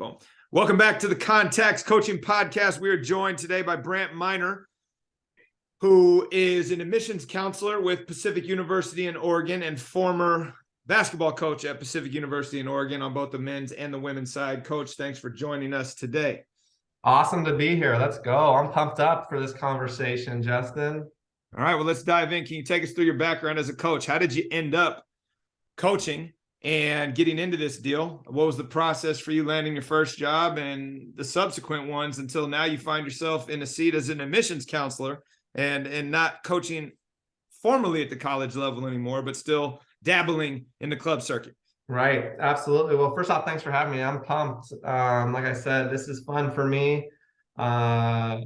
Boom. Welcome back to the Context Coaching Podcast. We are joined today by Brant Minor, who is an admissions counselor with Pacific University in Oregon and former basketball coach at Pacific University in Oregon on both the men's and the women's side. Coach, thanks for joining us today. Awesome to be here. Let's go. I'm pumped up for this conversation, Justin. All right, well, let's dive in. Can you take us through your background as a coach? How did you end up coaching and getting into this deal? What was the process for you landing your first job and the subsequent ones until now you find yourself in a seat as an admissions counselor and not coaching formally at the college level anymore, but still dabbling in the club circuit? Right. Absolutely. Well, first off, thanks for having me. I'm pumped. Like I said, this is fun for me. I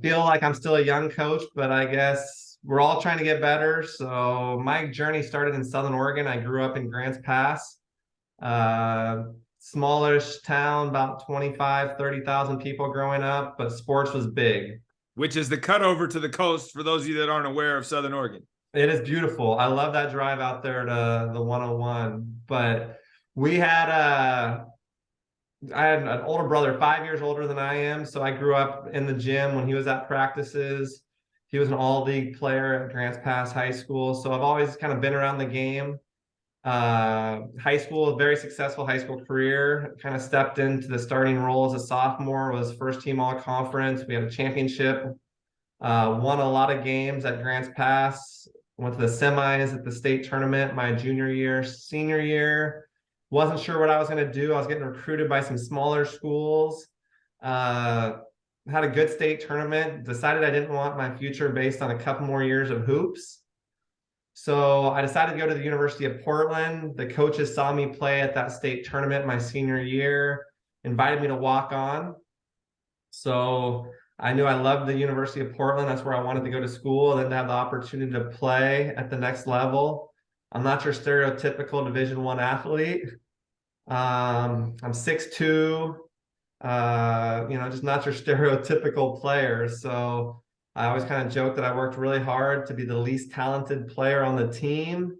feel like I'm still a young coach, but I guess we're all trying to get better. So my journey started in Southern Oregon. I grew up in Grants Pass, smallish town, about 30,000 people growing up, but sports was big. Which is the cutover to the coast for those of you that aren't aware of Southern Oregon. It is beautiful. I love that drive out there to the 101. But we had I had an older brother, 5 years older than I am. So I grew up in the gym when he was at practices. He was an all-league player at Grants Pass High School. So I've always kind of been around the game. High school, a very successful high school career. Kind of stepped into the starting role as a sophomore, was first team all-conference. We had a championship, won a lot of games at Grants Pass, went to the semis at the state tournament my junior year. Senior year, wasn't sure what I was going to do. I was getting recruited by some smaller schools. Had a good state tournament, decided I didn't want my future based on a couple more years of hoops. So I decided to go to the University of Portland. The coaches saw me play at that state tournament my senior year, invited me to walk on. So I knew I loved the University of Portland. That's where I wanted to go to school, and then to have the opportunity to play at the next level. I'm not your stereotypical Division I athlete. I'm 6'2", just not your stereotypical player. So I always kind of joke that I worked really hard to be the least talented player on the team,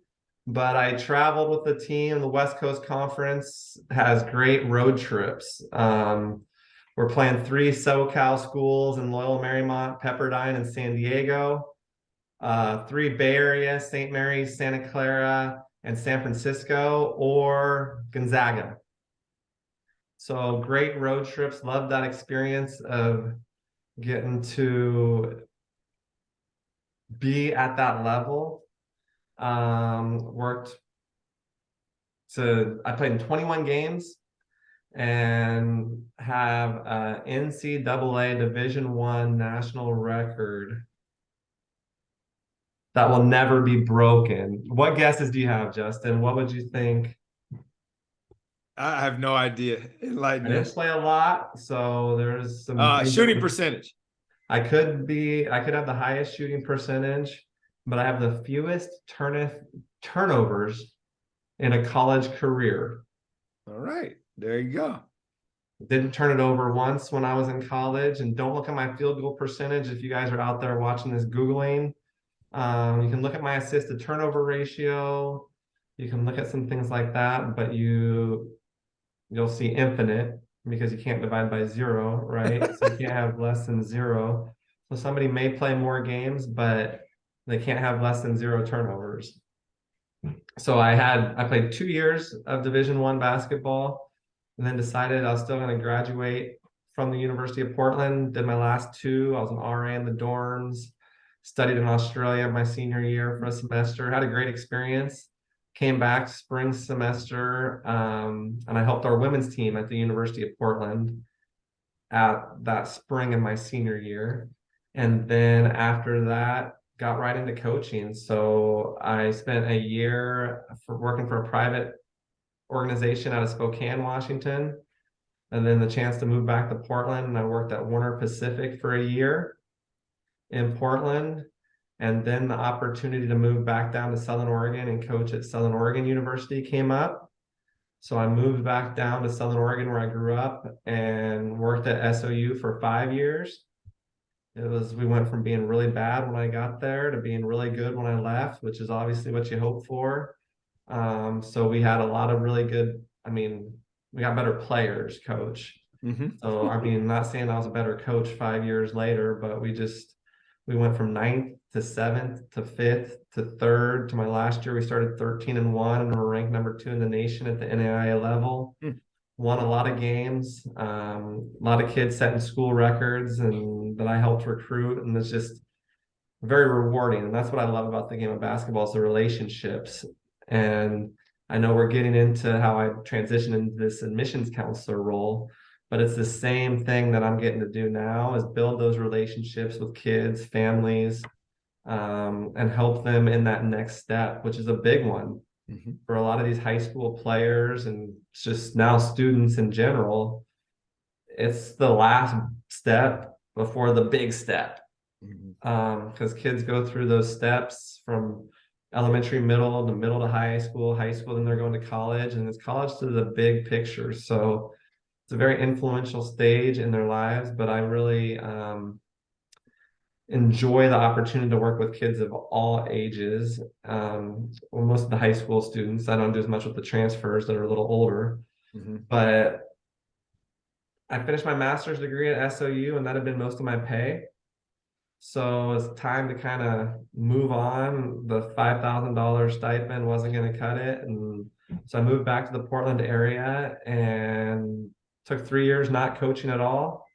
but I traveled with the team. The West Coast Conference has great road trips. We're playing 3 SoCal schools in Loyola Marymount, Pepperdine, and San Diego. 3 Bay Area, St. Mary's, Santa Clara, and San Francisco, or Gonzaga. So great road trips. Loved that experience of getting to be at that level. I played in 21 games and have an NCAA Division I national record that will never be broken. What guesses do you have, Justin? What would you think? I have no idea. Enlighten I didn't us. play a lot, so there's some shooting percentage. I could have the highest shooting percentage, but I have the fewest turnovers in a college career. All right, there you go. Didn't turn it over once when I was in college. And don't look at my field goal percentage if you guys are out there watching this Googling. You can look at my assist to turnover ratio. You can look at some things like that, but you'll see infinite because you can't divide by 0, right? So you can't have less than 0. So somebody may play more games, but they can't have less than 0 turnovers. So I played 2 years of Division I basketball, and then decided I was still going to graduate from the University of Portland. Did my last 2. I was an RA in the dorms. Studied in Australia my senior year for a semester. Had a great experience. Came back spring semester, and I helped our women's team at the University of Portland at that spring of my senior year. And then after that, got right into coaching. So I spent a year working for a private organization out of Spokane, Washington, and then the chance to move back to Portland. And I worked at Warner Pacific for a year in Portland. And then the opportunity to move back down to Southern Oregon and coach at Southern Oregon University came up. So I moved back down to Southern Oregon where I grew up and worked at SOU for 5 years. We went from being really bad when I got there to being really good when I left, which is obviously what you hope for. So we had a lot of really good, we we got better players, coach. Mm-hmm. So, I mean, not saying I was a better coach 5 years later, but we went from ninth to seventh to fifth to third to my last year. We started 13-1 and we're ranked number 2 in the nation at the NAIA level. Won a lot of games, a lot of kids setting school records and that I helped recruit. And it's just very rewarding. And that's what I love about the game of basketball is the relationships. And I know we're getting into how I transitioned into this admissions counselor role, but it's the same thing that I'm getting to do now is build those relationships with kids, families, and help them in that next step, which is a big one for a lot of these high school players and just now students in general. It's the last step before the big step. Because kids go through those steps from elementary, middle to high school, then they're going to college, and it's college to the big picture. So it's a very influential stage in their lives, but I really enjoy the opportunity to work with kids of all ages. Well, most of the high school students, I don't do as much with the transfers that are a little older, but I finished my master's degree at SOU, and that had been most of my pay. So it's time to kind of move on. The $5,000 stipend wasn't going to cut it. And so I moved back to the Portland area and took 3 years not coaching at all.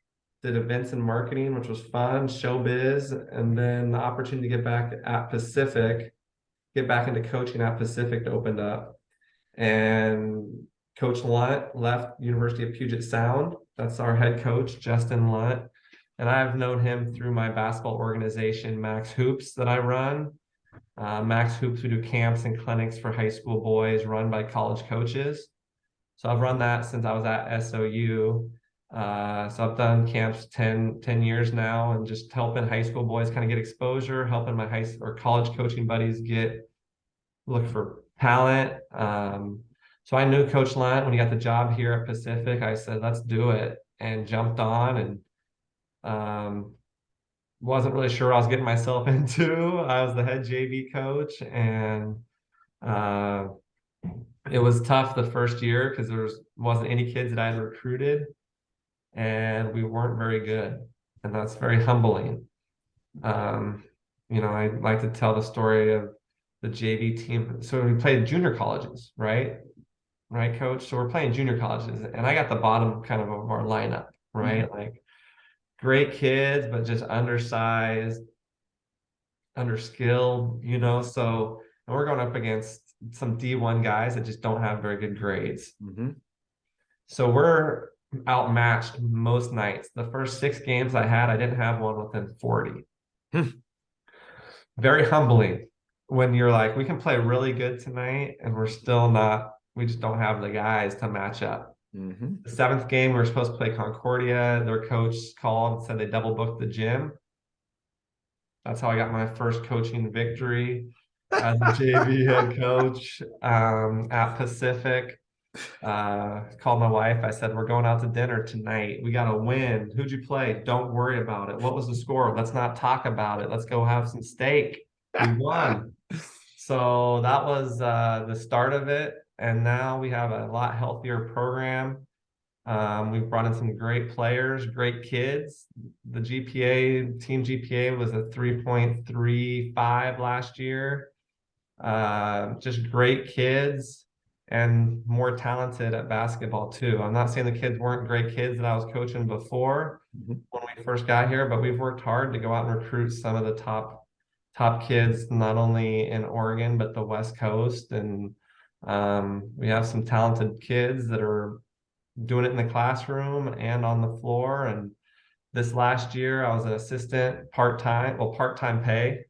Did events and marketing, which was fun, showbiz, and then the opportunity to get back at Pacific, get back into coaching at Pacific opened up. And Coach Lunt left University of Puget Sound. That's our head coach, Justin Lunt. And I've known him through my basketball organization, Max Hoops, that I run. Max Hoops, we do camps and clinics for high school boys run by college coaches. So I've run that since I was at SOU. So I've done camps 10 years now and just helping high school boys kind of get exposure, helping my high or college coaching buddies look for talent. So I knew Coach Lunt when he got the job here at Pacific. I said, let's do it, and jumped on and wasn't really sure what I was getting myself into. I was the head JV coach, and it was tough the first year because wasn't any kids that I had recruited, and we weren't very good, and that's very humbling. I like to tell the story of the JV team. So we played junior colleges, right, coach? So we're playing junior colleges, and I got the bottom kind of our lineup, right? Like great kids, but just undersized, underskilled, so, and we're going up against some D1 guys that just don't have very good grades. So we're outmatched most nights. The first 6 games I had, I didn't have one within 40. Very humbling when you're like, we can play really good tonight and we just don't have the guys to match up. The 7th game, we were supposed to play Concordia. Their coach called and said they double booked the gym. That's how I got my first coaching victory as a JV head coach at Pacific. Called my wife. I said, we're going out to dinner tonight. We got to win. Who'd you play? Don't worry about it. What was the score? Let's not talk about it. Let's go have some steak. We won. So that was the start of it. And now we have a lot healthier program. We've brought in some great players, great kids. The team GPA was a 3.35 last year. Just great kids and more talented at basketball too. I'm not saying the kids weren't great kids that I was coaching before when we first got here, but we've worked hard to go out and recruit some of the top kids, not only in Oregon, but the West Coast. And we have some talented kids that are doing it in the classroom and on the floor. And this last year, I was an assistant part-time pay,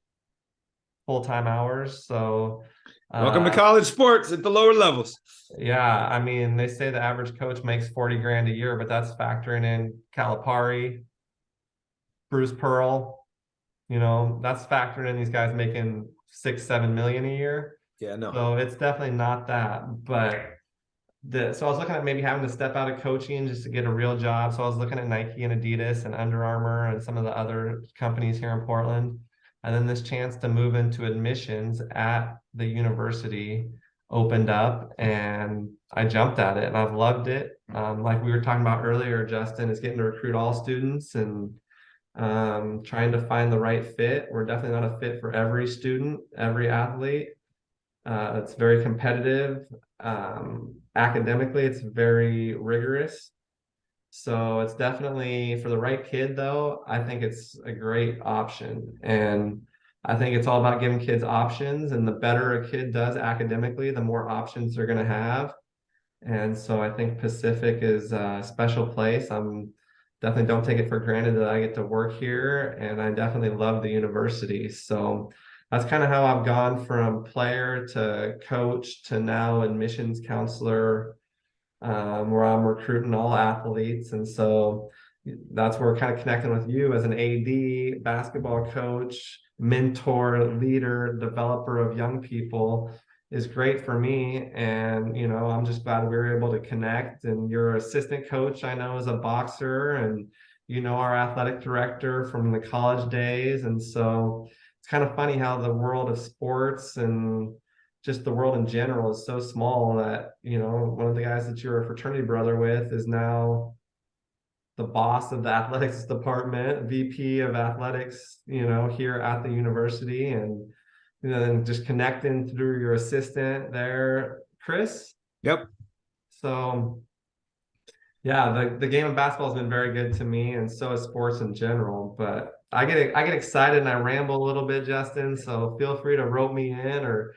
full-time hours. So welcome to college sports at the lower levels. Yeah, I mean, they say the average coach makes 40 grand a year, but that's factoring in Calipari, Bruce Pearl. That's factoring in these guys making 6-7 million a year. Yeah, no. So it's definitely not that. But so I was looking at maybe having to step out of coaching just to get a real job. So I was looking at Nike and Adidas and Under Armour and some of the other companies here in Portland. And then this chance to move into admissions at the university opened up, and I jumped at it, and I've loved it. like we were talking about earlier, Justin, is getting to recruit all students and trying to find the right fit. We're definitely not a fit for every student, every athlete. It's very competitive. Academically, it's very rigorous. So it's definitely for the right kid, though. I think it's a great option. And I think it's all about giving kids options. And the better a kid does academically, the more options they're going to have. And so I think Pacific is a special place. I'm definitely don't take it for granted that I get to work here, and I definitely love the university. So that's kind of how I've gone from player to coach to now admissions counselor, where I'm recruiting all athletes. And so that's where we're kind of connecting with you as an AD, basketball coach, mentor, leader, developer of young people is great for me. And, I'm just glad we were able to connect. And your assistant coach, I know, is a boxer, and, our athletic director from the college days. And so it's kind of funny how the world of sports and just the world in general is so small that, one of the guys that you're a fraternity brother with is now the boss of the athletics department, VP of athletics, here at the university. And, then just connecting through your assistant there, Chris. Yep. So yeah, the game of basketball has been very good to me, and so is sports in general. But I get excited and I ramble a little bit, Justin. So feel free to rope me in, or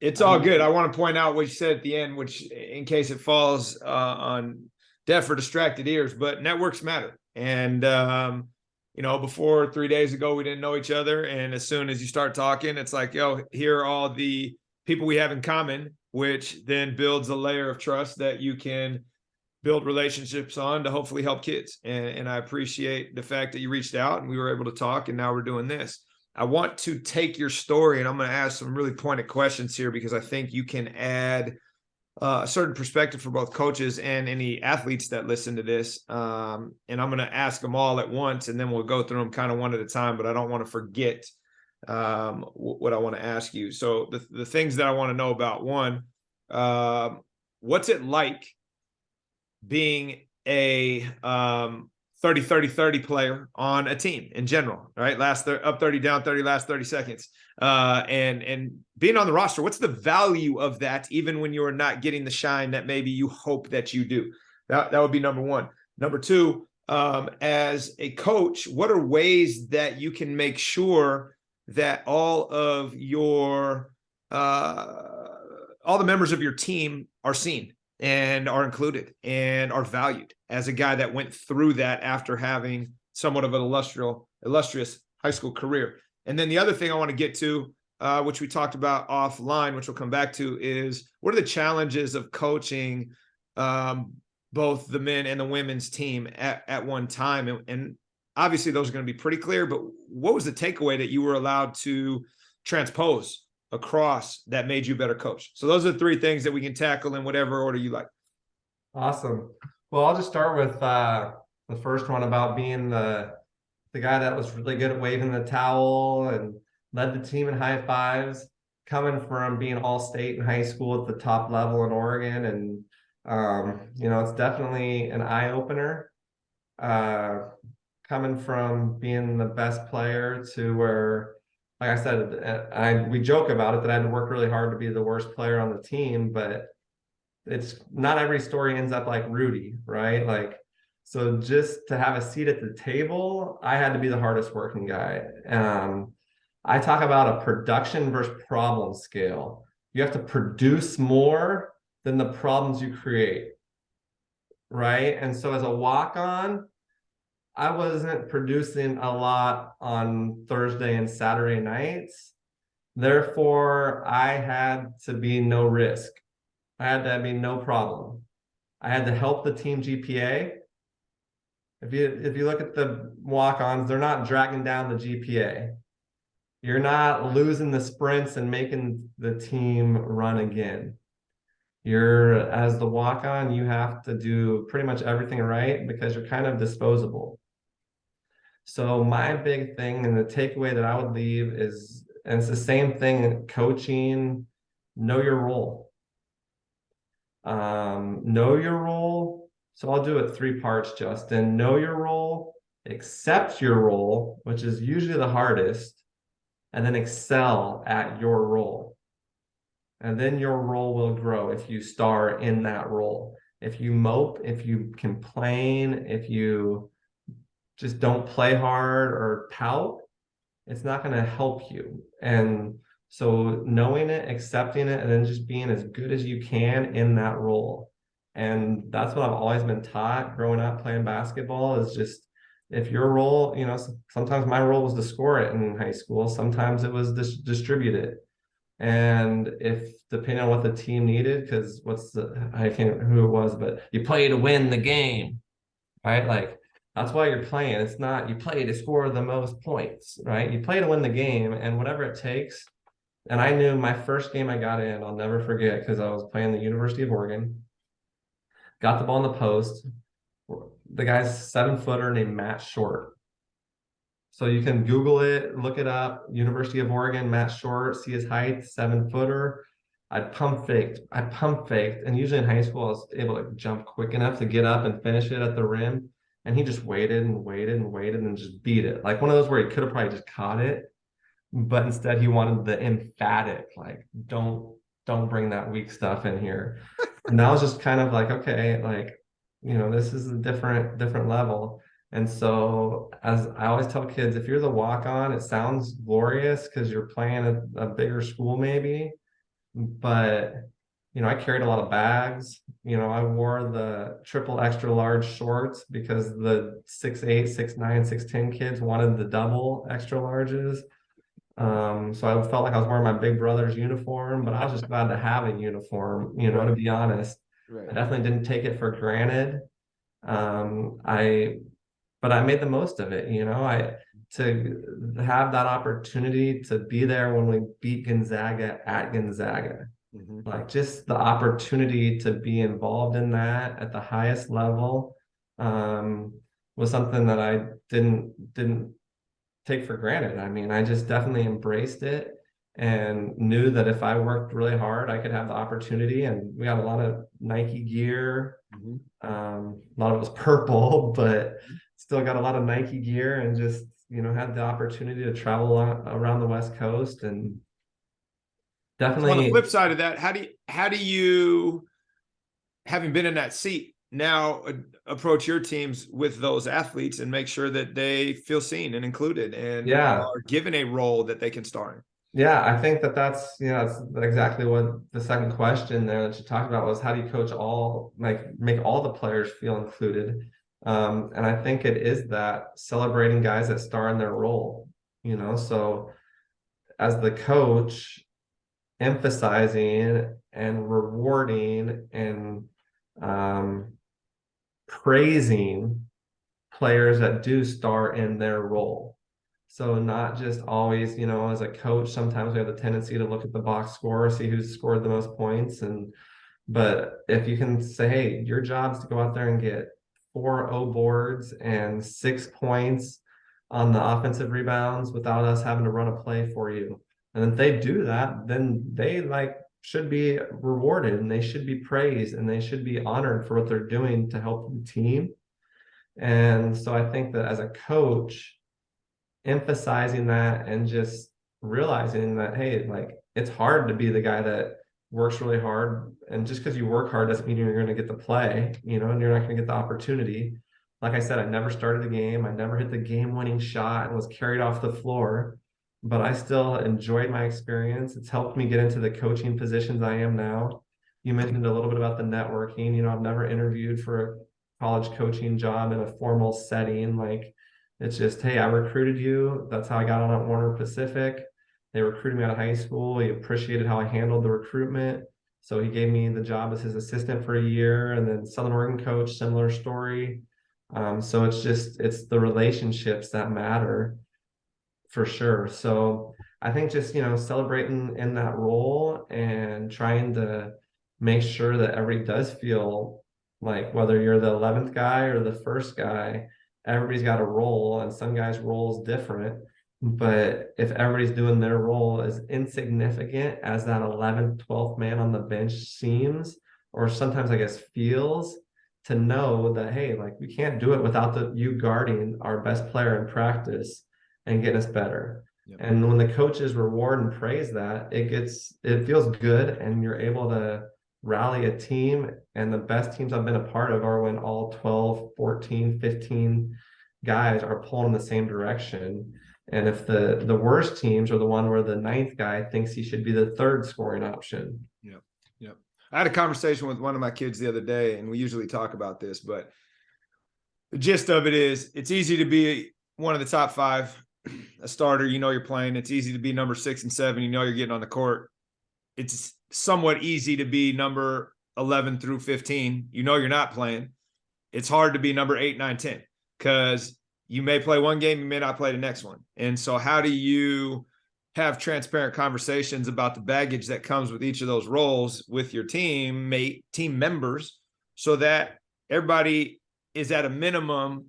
it's all good. I want to point out what you said at the end, which in case it falls on deaf or distracted ears, but networks matter. And before 3 days ago, we didn't know each other. And as soon as you start talking, it's like, yo, here are all the people we have in common, which then builds a layer of trust that you can build relationships on to hopefully help kids. And I appreciate the fact that you reached out and we were able to talk, and now we're doing this. I want to take your story, and I'm going to ask some really pointed questions here because I think you can add a certain perspective for both coaches and any athletes that listen to this. And I'm going to ask them all at once, and then we'll go through them kind of one at a time, but I don't want to forget what I want to ask you. So the things that I want to know about, one, what's it like being a 30-30-30 player on a team in general, right? Up 30, down 30, last 30 seconds. And being on the roster, what's the value of that, even when you're not getting the shine that maybe you hope that you do? That would be number one. Number two, as a coach, what are ways that you can make sure that all the members of your team are seen and are included and are valued as a guy that went through that after having somewhat of an illustrious high school career? And then the other thing I want to get to, which we talked about offline, which we'll come back to, is what are the challenges of coaching both the men and the women's team at one time? And obviously those are going to be pretty clear, but what was the takeaway that you were allowed to transpose across that made you a better coach? So those are the three things that we can tackle in whatever order you like. Awesome. Well, I'll just start with the first one about being the guy that was really good at waving the towel and led the team in high fives, coming from being all state in high school at the top level in Oregon. And, it's definitely an eye opener, coming from being the best player to where, like I said, we joke about it that I had to work really hard to be the worst player on the team, but it's not every story ends up like Rudy, right? Like, so just to have a seat at the table, I had to be the hardest working guy. I talk about a production versus problem scale. You have to produce more than the problems you create, right? And so as a walk-on, I wasn't producing a lot on Thursday and Saturday nights. Therefore, I had to be no risk. I had to be no problem. I had to help the team GPA. If you look at the walk-ons, they're not dragging down the GPA. You're not losing the sprints and making the team run again. As the walk-on, you have to do pretty much everything right because you're kind of disposable. So my big thing and the takeaway that I would leave is, and it's the same thing in coaching, know your role. Know your role. So I'll do it 3 parts, Justin. Know your role, accept your role, which is usually the hardest, and then excel at your role. And then your role will grow if you star in that role. If you mope, if you complain, if you just don't play hard or pout, it's not going to help you. And so knowing it, accepting it, and then just being as good as you can in that role. And that's what I've always been taught growing up playing basketball is just if your role, you know, sometimes my role was to score it in high school, sometimes it was distribute it. And if depending on what the team needed, because I can't who it was, but you play to win the game, right? Like that's why you're playing. It's not you play to score the most points, right? You play to win the game and whatever it takes. And I knew my first game I got in, I'll never forget because I was playing the University of Oregon, got the ball in the post. The guy's 7-footer named Matt Short. So you can Google it, look it up. University of Oregon, Matt Short, see his height, 7-footer. I pump faked. And usually in high school, I was able to jump quick enough to get up and finish it at the rim. And he just waited and waited and waited and just beat it. Like one of those where he could have probably just caught it, but instead he wanted the emphatic, like, don't bring that weak stuff in here. And that was just kind of like, okay, like, you know, this is a different level. And so, as I always tell kids, if you're the walk-on, it sounds glorious because you're playing a bigger school, maybe. But, you know, I carried a lot of bags. You know, I wore the triple extra large shorts because the 6'8", 6'9", 6'10" kids wanted the double extra larges. So I felt like I was wearing my big brother's uniform, but I was just glad to have a uniform, you know, to be honest. Right. I definitely didn't take it for granted. I but I made the most of it, you know. I to have that opportunity to be there when we beat Gonzaga at Gonzaga. Like just the opportunity to be involved in that at the highest level was something that I didn't take for granted. I mean, I just definitely embraced it and knew that if I worked really hard, I could have the opportunity. And we got a lot of Nike gear. A lot of it was purple, but still got a lot of Nike gear and just, you know, had the opportunity to travel around the West Coast and So on the definitely, flip side of that, how do you, having been in that seat, now approach your teams with those athletes and make sure that they feel seen and included and yeah. are given a role that they can star in? Yeah, I think that's, you know, that's exactly what the second question there that you talked about was how do you coach all, like make all the players feel included? And I think it is that celebrating guys that star in their role, you know, so as the coach, emphasizing and rewarding and praising players that do star in their role. So not just always, you know, as a coach, sometimes we have the tendency to look at the box score, see who's scored the most points. But if you can say, hey, your job is to go out there and get 4 O boards and 6 points on the offensive rebounds without us having to run a play for you. And if they do that, then they like should be rewarded and they should be praised and they should be honored for what they're doing to help the team. And so I think that as a coach, emphasizing that and just realizing that, hey, like it's hard to be the guy that works really hard. And just because you work hard doesn't mean you're going to get the play, you know, and you're not going to get the opportunity. Like I said, I never started the game. I never hit the game-winning shot and was carried off the floor, but I still enjoyed my experience. It's helped me get into the coaching positions I am now. You mentioned a little bit about the networking. You know, I've never interviewed for a college coaching job in a formal setting. Like it's just, hey, I recruited you. That's how I got on at Warner Pacific. They recruited me out of high school. He appreciated how I handled the recruitment. So he gave me the job as his assistant for a year. And then Southern Oregon coach, similar story. So it's the relationships that matter for sure. So I think just, you know, celebrating in that role and trying to make sure that everybody does feel like whether you're the 11th guy or the first guy, everybody's got a role and some guys' role is different. But if everybody's doing their role as insignificant as that 11th, 12th man on the bench seems, or sometimes I guess feels, to know that, hey, like we can't do it without you guarding our best player in practice and getting us better. Yep. And when the coaches reward and praise that, it feels good, and you're able to rally a team. And the best teams I've been a part of are when all 12, 14, 15 guys are pulling in the same direction. And if the worst teams are the one where the ninth guy thinks he should be the third scoring option. Yep. Yep. I had a conversation with one of my kids the other day, and we usually talk about this, but the gist of it is it's easy to be one of the top 5, a starter, you're playing. It's easy to be number 6 and 7, you're getting on the court. It's somewhat easy to be number 11 through 15, you're not playing. It's hard to be number 8, 9, 10, because you may play one game, you may not play the next one. And so how do you have transparent conversations about the baggage that comes with each of those roles with your team members, so that everybody is at a minimum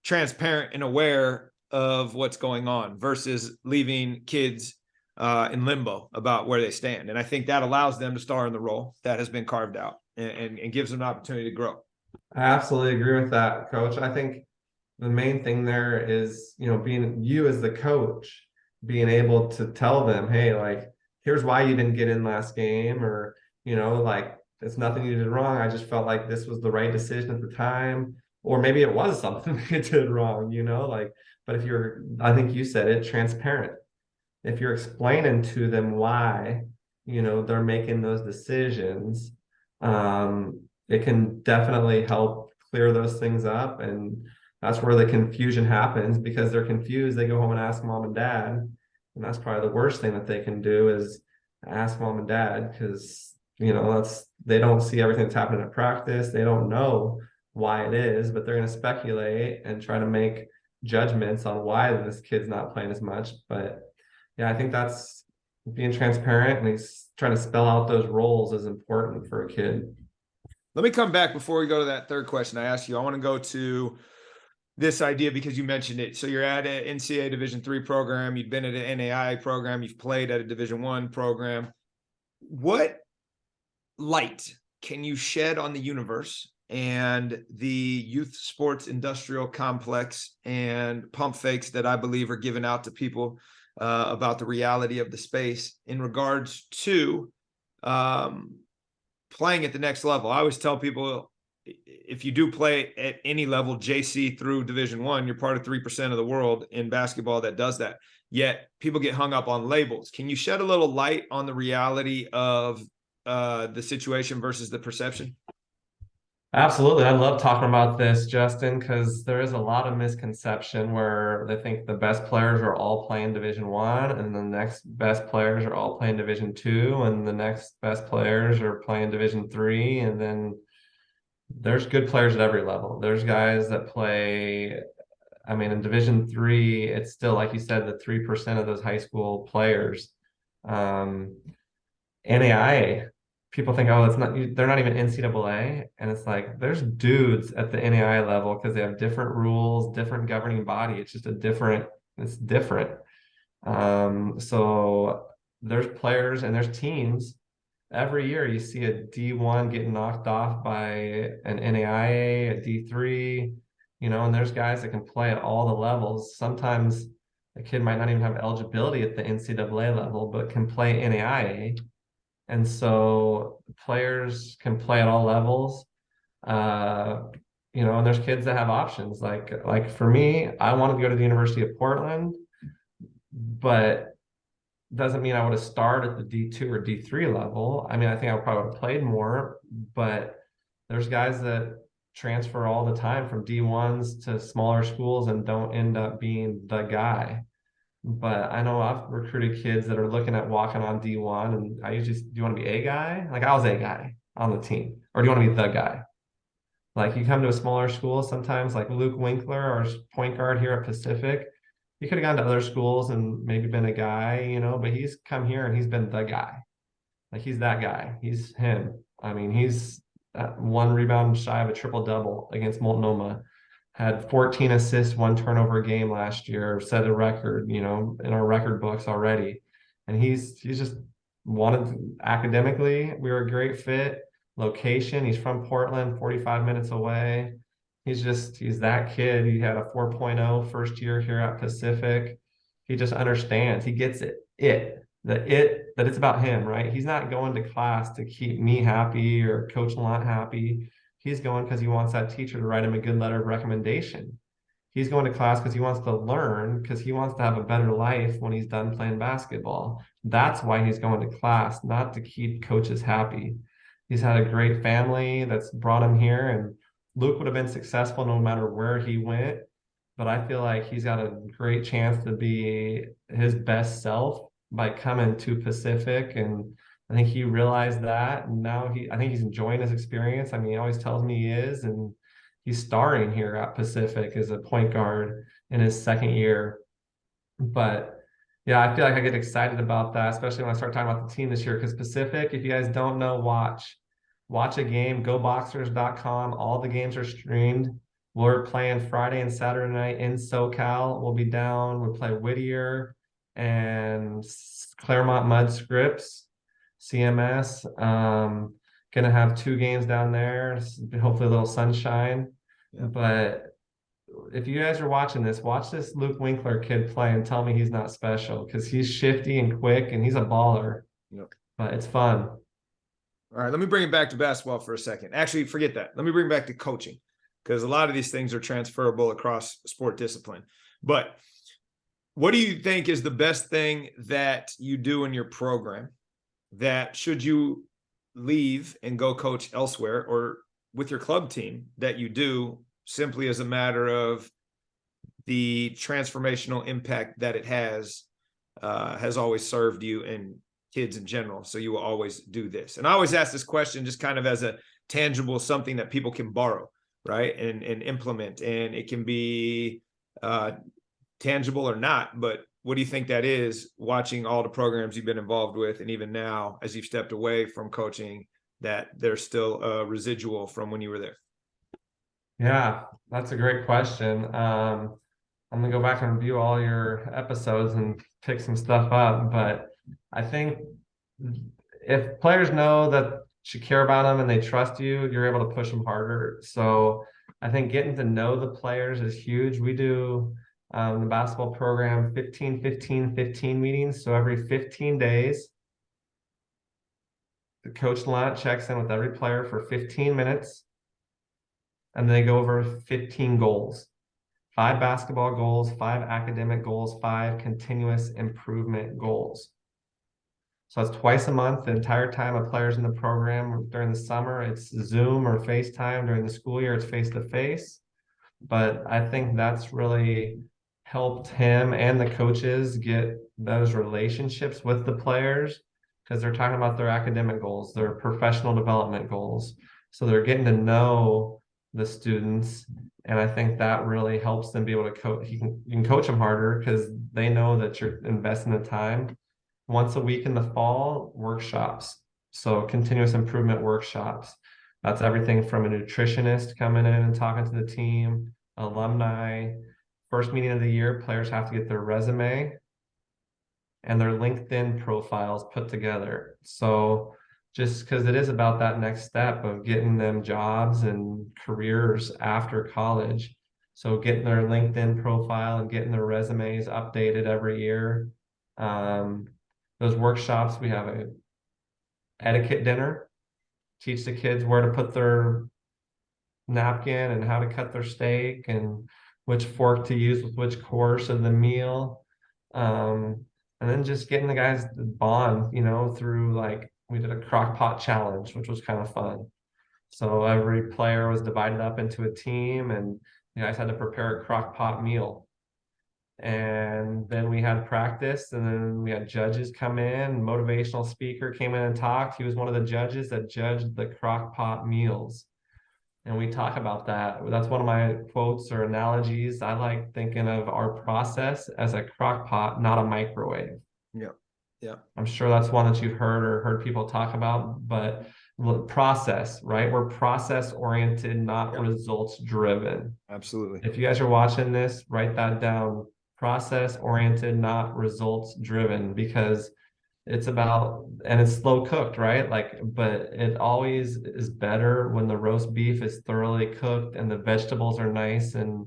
transparent and aware of what's going on, versus leaving kids in limbo about where they stand. And I think that allows them to star in the role that has been carved out, and gives them an opportunity to grow. I absolutely agree with that, Coach. I think the main thing there is, being you as the coach, being able to tell them, hey, like, here's why you didn't get in last game, or, like, it's nothing you did wrong. I just felt like this was the right decision at the time. Or maybe it was something you did wrong, like, but if I think you said it, transparent. If you're explaining to them why, they're making those decisions, it can definitely help clear those things up. And that's where the confusion happens, because they're confused. They go home and ask mom and dad. And that's probably the worst thing that they can do, is ask mom and dad, because, they don't see everything that's happening at practice. They don't know why it is, but they're going to speculate and try to make judgments on why this kid's not playing as much. But yeah, I think that's being transparent, and he's trying to spell out those roles is important for a kid. Let me come back before we go to that third question I asked you. I want to go to this idea because you mentioned it. So you're at an NCAA Division III program. You've been at an NAIA program. You've played at a Division I program. What light can you shed on the universe and the youth sports industrial complex and pump fakes that I believe are given out to people about the reality of the space in regards to playing at the next level? I always tell people, if you do play at any level, JC through Division I, you're part of 3% of the world in basketball that does that. Yet people get hung up on labels. Can you shed a little light on the reality of the situation versus the perception? Absolutely. I love talking about this, Justin, because there is a lot of misconception where they think the best players are all playing Division I, and the next best players are all playing Division II, and the next best players are playing Division III. And then there's good players at every level. There's guys that play, I mean, in Division III, it's still, like you said, the 3% of those high school players. NAIA, people think, oh, they're not even NCAA. And it's like, there's dudes at the NAIA level, because they have different rules, different governing body. It's different. So there's players and there's teams. Every year you see a D1 getting knocked off by an NAIA, a D3, and there's guys that can play at all the levels. Sometimes a kid might not even have eligibility at the NCAA level, but can play NAIA. And so players can play at all levels. And there's kids that have options. Like for me, I wanted to go to the University of Portland, but doesn't mean I would have started at the D2 or D3 level. I mean, I think I probably would have played more, but there's guys that transfer all the time from D1s to smaller schools and don't end up being the guy. But I know I've recruited kids that are looking at walking on D1, and I usually, do you want to be a guy? Like, I was a guy on the team, or do you want to be the guy? Like, you come to a smaller school sometimes, like Luke Winkler, our point guard here at Pacific. He could have gone to other schools and maybe been a guy, but he's come here and he's been the guy. Like, he's that guy. He's him. I mean, he's 1 rebound shy of a triple-double against Multnomah. Had 14 assists, 1 turnover a game last year, set a record, in our record books already. And he's just wanted, academically, we were a great fit. location. He's from Portland, 45 minutes away. He's that kid. He had a 4.0 first year here at Pacific. He just understands. He gets that it's about him, right? He's not going to class to keep me happy or Coach Lant happy. He's going because he wants that teacher to write him a good letter of recommendation. He's going to class because he wants to learn, because he wants to have a better life when he's done playing basketball. That's why he's going to class, not to keep coaches happy. He's had a great family that's brought him here, and Luke would have been successful no matter where he went. But I feel like he's got a great chance to be his best self by coming to Pacific. And I think he realized that. And now I think he's enjoying his experience. I mean, he always tells me he is. And he's starring here at Pacific as a point guard in his second year. But yeah, I feel like I get excited about that, especially when I start talking about the team this year. Because Pacific, if you guys don't know, watch a game, goboxers.com. All the games are streamed. We're playing Friday and Saturday night in SoCal. We'll be down. We'll play Whittier and Claremont Mud Scripts, CMS. Gonna have 2 games down there. Hopefully a little sunshine. Yeah. But if you guys are watching this, watch this Luke Winkler kid play and tell me he's not special, because he's shifty and quick and he's a baller. Yep. But it's fun. All right, let me bring it back to basketball for a second. Actually, forget that. Let me bring it back to coaching, because a lot of these things are transferable across sport discipline. But what do you think is the best thing that you do in your program that, should you leave and go coach elsewhere, or with your club team, that you do simply as a matter of the transformational impact that it has always served you and kids in general, so you will always do this? And I always ask this question just kind of as a tangible something that people can borrow, right, and implement, and it can be tangible or not. But what do you think that is, watching all the programs you've been involved with, and even now as you've stepped away from coaching, that there's still a residual from when you were there? Yeah, that's a great question. I'm gonna go back and review all your episodes and pick some stuff up. But I think if players know that you care about them and they trust you, you're able to push them harder. So I think getting to know the players is huge. We do the basketball program 15 meetings. So every 15 days, the coach Lant checks in with every player for 15 minutes. And they go over 15 goals, 5 basketball goals, 5 academic goals, 5 continuous improvement goals. So it's twice a month, the entire time a player's in the program. During the summer, it's Zoom or FaceTime. During the school year, it's face-to-face. But I think that's really helped him and the coaches get those relationships with the players, because they're talking about their academic goals, their professional development goals. So they're getting to know the students, and I think that really helps them be able to coach. You can coach them harder because they know that you're investing the time. Once a week in the fall, workshops. So continuous improvement workshops. That's everything from a nutritionist coming in and talking to the team, alumni. First meeting of the year, players have to get their resume and their LinkedIn profiles put together. So just because it is about that next step of getting them jobs and careers after college. So getting their LinkedIn profile and getting their resumes updated every year. Those workshops, we have a etiquette dinner, teach the kids where to put their napkin and how to cut their steak and which fork to use with which course of the meal. And then just getting the guys to bond, through, like, we did a crock pot challenge, which was kind of fun. So every player was divided up into a team, and you guys had to prepare a crock pot meal. And then we had practice, and then we had judges come in. Motivational speaker came in and talked. He was one of the judges that judged the crock pot meals. And we talk about that. That's one of my quotes or analogies. I like thinking of our process as a crock pot, not a microwave. Yeah. Yeah. I'm sure that's one that you've heard people talk about, but process, right? We're process oriented, not results driven. Absolutely. If you guys are watching this, write that down. Process oriented, not results driven, because it's about, and it's slow cooked, right? Like, but it always is better when the roast beef is thoroughly cooked and the vegetables are nice and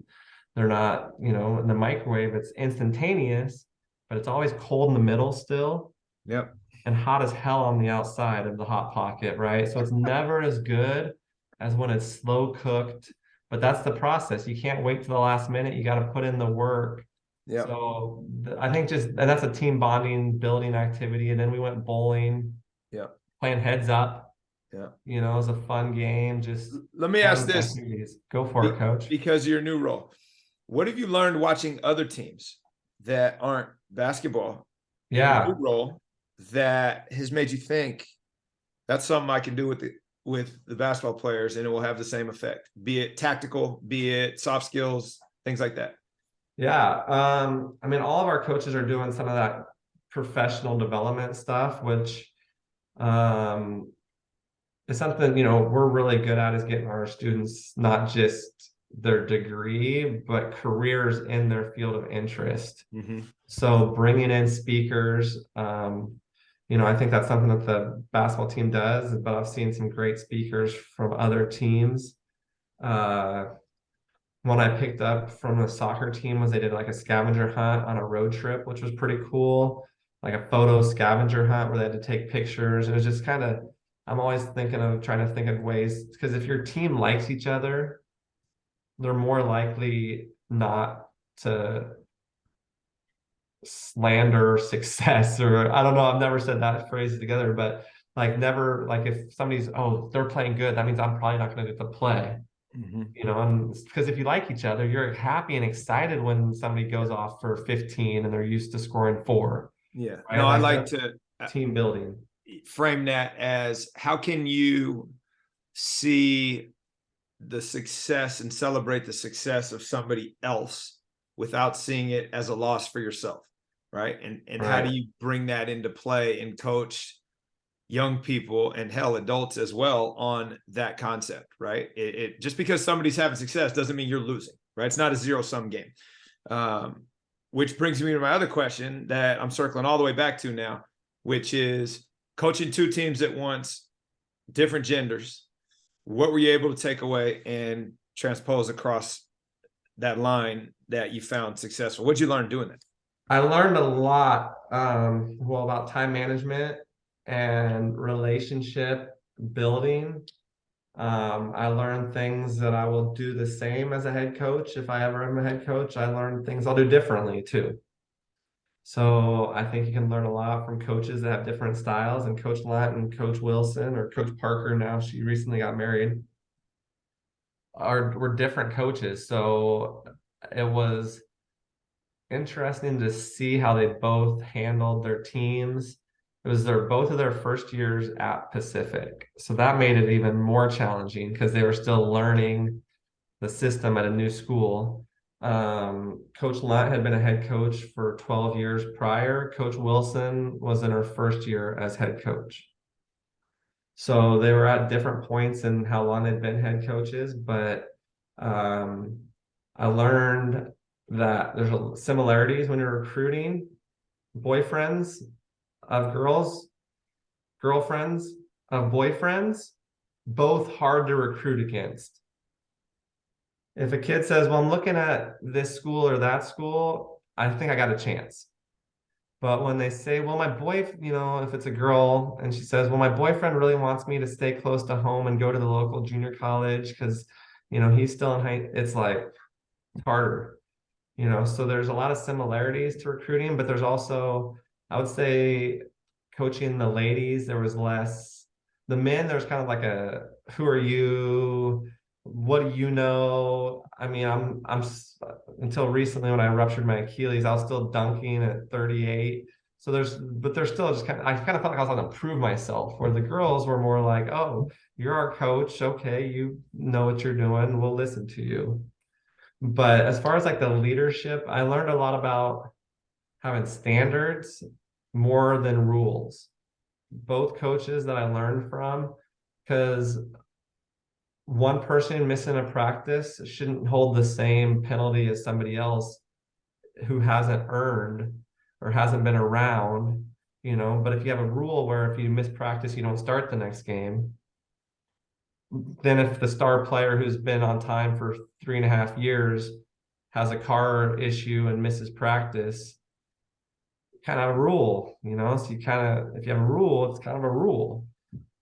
they're not, in the microwave, it's instantaneous, but it's always cold in the middle still Yep. and hot as hell on the outside of the hot pocket, right? So it's never as good as when it's slow cooked, but that's the process. You can't wait to the last minute. You got to put in the work. Yep. So I think and that's a team bonding, building activity. And then we went bowling, Yep. playing heads up. Yep. It was a fun game. Just Let me ask fun this activities. Go for it, coach. because of your new role. What have you learned watching other teams that aren't basketball in your new Yeah. role that has made you think that's something I can do with the basketball players and it will have the same effect, be it tactical, be it soft skills, things like that? Yeah. I mean, all of our coaches are doing some of that professional development stuff, which um is something, we're really good at, is getting our students not just their degree, but careers in their field of interest. Mm-hmm. So bringing in speakers, I think that's something that the basketball team does, but I've seen some great speakers from other teams. Uh, One I picked up from the soccer team was they did like a scavenger hunt on a road trip, which was pretty cool. Like a photo scavenger hunt where they had to take pictures. It was just kind of, I'm always trying to think of ways, because if your team likes each other, they're more likely not to slander success, or I don't know, I've never said that phrase together, but like never, like if somebody's, oh, they're playing good, that means I'm probably not going to get to play. Mm-hmm. And because if you like each other, you're happy and excited when somebody goes off for 15 and they're used to scoring 4. Yeah. Right? No, I Like like that's to team building. frame that as how can you see the success and celebrate the success of somebody else without seeing it as a loss for yourself, right? And how do Right. you bring that into play and coach young people and hell adults as well on that concept, right? It just because somebody's having success doesn't mean you're losing, right? It's not a zero-sum game. Which brings me to my other question that I'm circling all the way back to now, which is coaching 2 teams at once, different genders. What were you able to take away and transpose across that line that you found successful? What'd you learn doing that? I learned a lot, about time management and relationship building. I learned things that I will do the same as a head coach. If I ever am a head coach, I learned things I'll do differently too. So I think you can learn a lot from coaches that have different styles. And Coach Lunt and Coach Wilson, or Coach Parker now, she recently got married, were different coaches. So it was interesting to see how they both handled their teams. It was both of their first years at Pacific. So that made it even more challenging because they were still learning the system at a new school. Coach Lunt had been a head coach for 12 years prior. Coach Wilson was in her first year as head coach. So they were at different points in how long they'd been head coaches, but I learned that there's similarities when you're recruiting boyfriends of girls, girlfriends of boyfriends, both hard to recruit against. If a kid says, well, I'm looking at this school or that school, I think I got a chance. But when they say, well, my boy, if it's a girl and she says, well, my boyfriend really wants me to stay close to home and go to the local junior college because, he's still in high, it's like harder, so there's a lot of similarities to recruiting, but there's also, I would say, coaching the ladies, there was less. The men, there's kind of like who are you? What do you know? I mean, I'm until recently when I ruptured my Achilles, I was still dunking at 38. So there's still just I kind of felt like I was going to prove myself, where the girls were more like, oh, you're our coach. Okay. You know what you're doing. We'll listen to you. But as far as like the leadership, I learned a lot about having standards more than rules. Both coaches that I learned from, because one person missing a practice shouldn't hold the same penalty as somebody else who hasn't earned or hasn't been around but if you have a rule where if you miss practice, you don't start the next game, then if the star player who's been on time for 3.5 years has a car issue and misses practice, kind of a rule, so you kind of, if you have a rule, it's kind of a rule.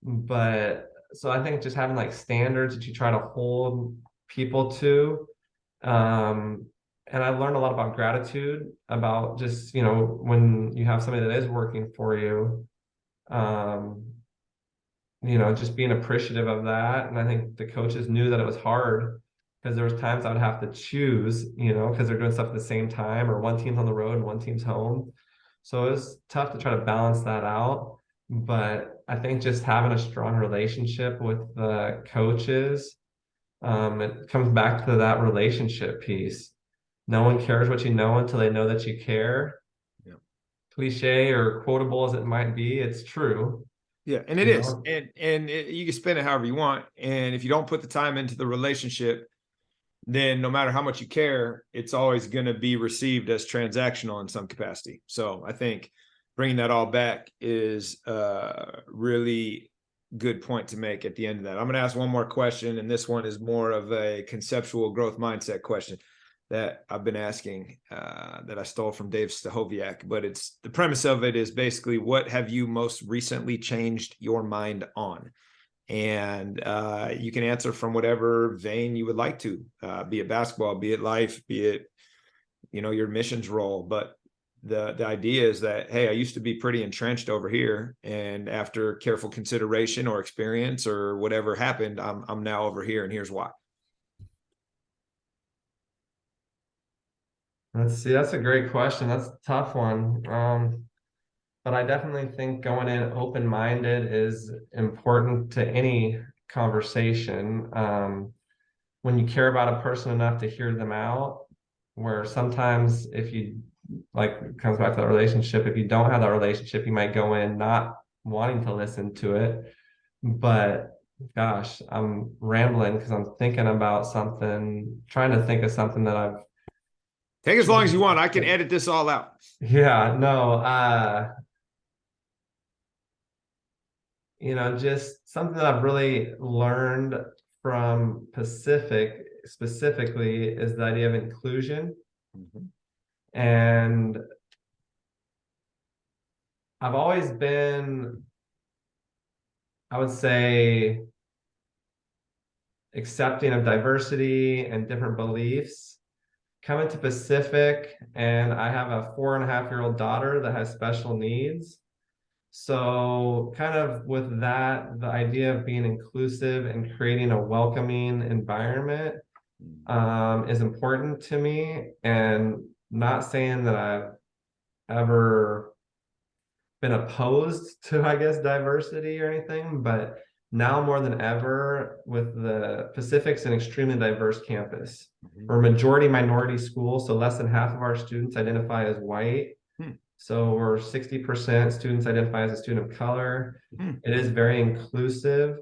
But so I think just having like standards that you try to hold people to. And I learned a lot about gratitude, about just, when you have somebody that is working for you, um, just being appreciative of that. And I think the coaches knew that it was hard because there was times I would have to choose, because they're doing stuff at the same time, or one team's on the road and one team's home. So it was tough to try to balance that out. But I think just having a strong relationship with the coaches, it comes back to that relationship piece. No one cares what you know until they know that you care. Yeah. Cliche or quotable as it might be, it's true. Yeah, and it is, and you can spend it however you want. And if you don't put the time into the relationship, then no matter how much you care, it's always going to be received as transactional in some capacity. So I think bringing that all back is a really good point to make at the end of that. I'm going to ask one more question, and this one is more of a conceptual growth mindset question that I've been asking, that I stole from Dave Stahoviak, but it's the premise of it is basically, what have you most recently changed your mind on? And you can answer from whatever vein you would like to, be it basketball, be it life, be it, your missions role. But the idea is that, hey, I used to be pretty entrenched over here, and after careful consideration or experience or whatever happened, I'm now over here, and here's why. Let's see. That's a great question. That's a tough one. But I definitely think going in open-minded is important to any conversation. When you care about a person enough to hear them out, where sometimes if you, like, it comes back to that relationship, if you don't have that relationship, you might go in not wanting to listen to it. But gosh, I'm rambling because I'm thinking about something, trying to think of something that I've Take as long as you want. I can edit this all out. Yeah, no, just something that I've really learned from Pacific specifically is the idea of inclusion. Mm-hmm. And I've always been, I would say, accepting of diversity and different beliefs. Coming to Pacific, and I have a 4.5-year-old daughter that has special needs. So kind of with that, the idea of being inclusive and creating a welcoming environment is important to me. And not saying that I've ever been opposed to, I guess, diversity or anything, but now more than ever, with the Pacific's an extremely diverse campus. We're a majority minority school, so less than half of our students identify as white. So we're 60% students identify as a student of color. It is very inclusive.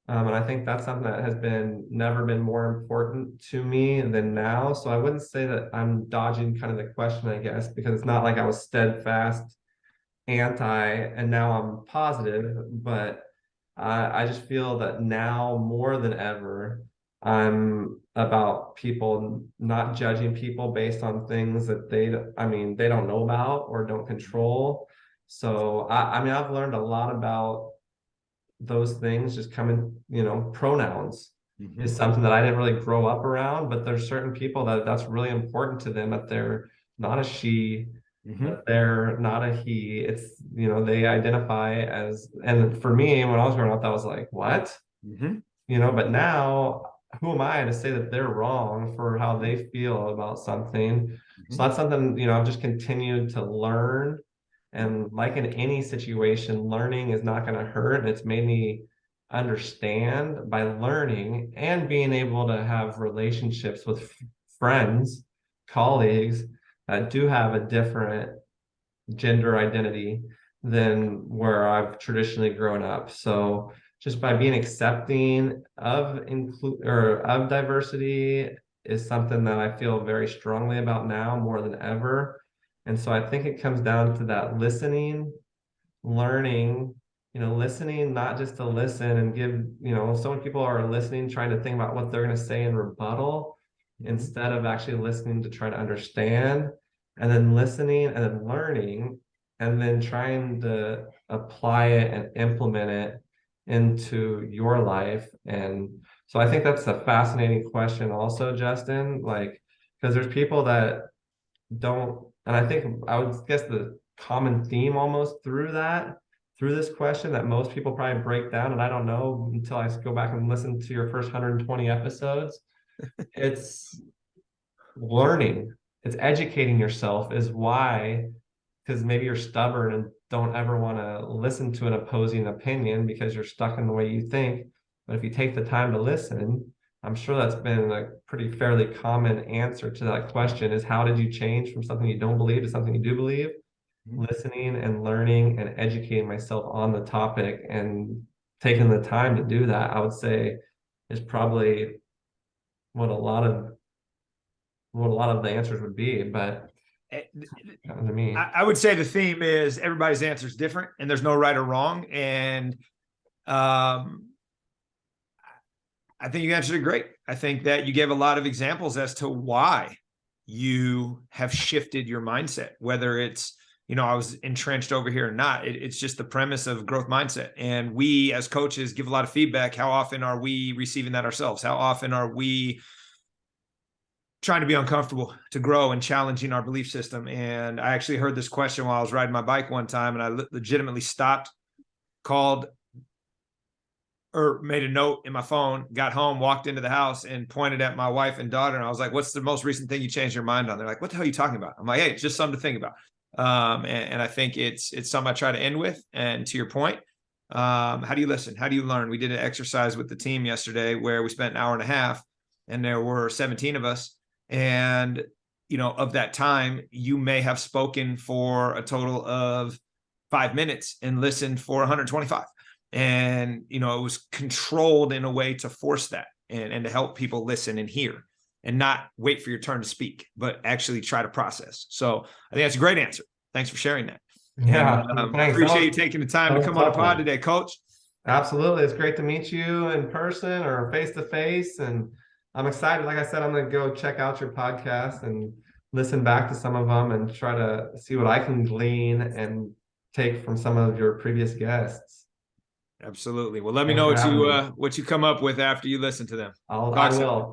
And I think that's something that has never been more important to me than now. So I wouldn't say that I'm dodging kind of the question, I guess, because it's not like I was steadfast anti and now I'm positive, but I just feel that now more than ever, I'm about people not judging people based on things that they don't know about or don't control. So I've learned a lot about those things just coming, pronouns is something that I didn't really grow up around, but there's certain people that's really important to them, that they're not a she, that they're not a he. It's, they identify as, and for me, when I was growing up, that was like, what? But now who am I to say that they're wrong for how they feel about something? So that's something, I've just continued to learn. And like in any situation, learning is not going to hurt. And it's made me understand by learning and being able to have relationships with friends, colleagues that do have a different gender identity than where I've traditionally grown up. So just by being accepting of of diversity is something that I feel very strongly about now more than ever. And so I think it comes down to that listening learning, listening, not just to listen and give, so many people are listening, trying to think about what they're going to say in rebuttal instead of actually listening to try to understand, and then listening and then learning and then trying to apply it and implement it into your life. And so I think that's a fascinating question also, Justin, like, because there's people that don't, and I think I would guess the common theme almost through this question that most people probably break down, and I don't know until I go back and listen to your first 120 episodes. It's learning, it's educating yourself is why, because maybe you're stubborn and don't ever want to listen to an opposing opinion because you're stuck in the way you think. But if you take the time to listen, I'm sure that's been a pretty fairly common answer to that question is how did you change from something you don't believe to something you do believe? Listening and learning and educating myself on the topic and taking the time to do that, I would say is probably what a lot of the answers would be. But to me, I would say the theme is everybody's answer is different and there's no right or wrong. And I think you answered it great. I think that you gave a lot of examples as to why you have shifted your mindset, whether it's, I was entrenched over here or not. It's just the premise of growth mindset. And we as coaches give a lot of feedback. How often are we receiving that ourselves? How often are we trying to be uncomfortable to grow and challenging our belief system? And I actually heard this question while I was riding my bike one time, and I legitimately stopped, called, or made a note in my phone, got home, walked into the house and pointed at my wife and daughter. And I was like, what's the most recent thing you changed your mind on? They're like, what the hell are you talking about? I'm like, hey, it's just something to think about. And I think it's something I try to end with. And to your point, how do you listen? How do you learn? We did an exercise with the team yesterday where we spent an hour and a half and there were 17 of us. And, of that time, you may have spoken for a total of 5 minutes and listened for 125. And, it was controlled in a way to force that and to help people listen and hear and not wait for your turn to speak, but actually try to process. So I think that's a great answer. Thanks for sharing that. Yeah, And, thanks. appreciate you taking the time to come on the pod today, Coach. Absolutely. It's great to meet you in person or face to face. And I'm excited. Like I said, I'm going to go check out your podcast and listen back to some of them and try to see what I can glean and take from some of your previous guests. Absolutely. Well, let me know what you come up with after you listen to them. I will.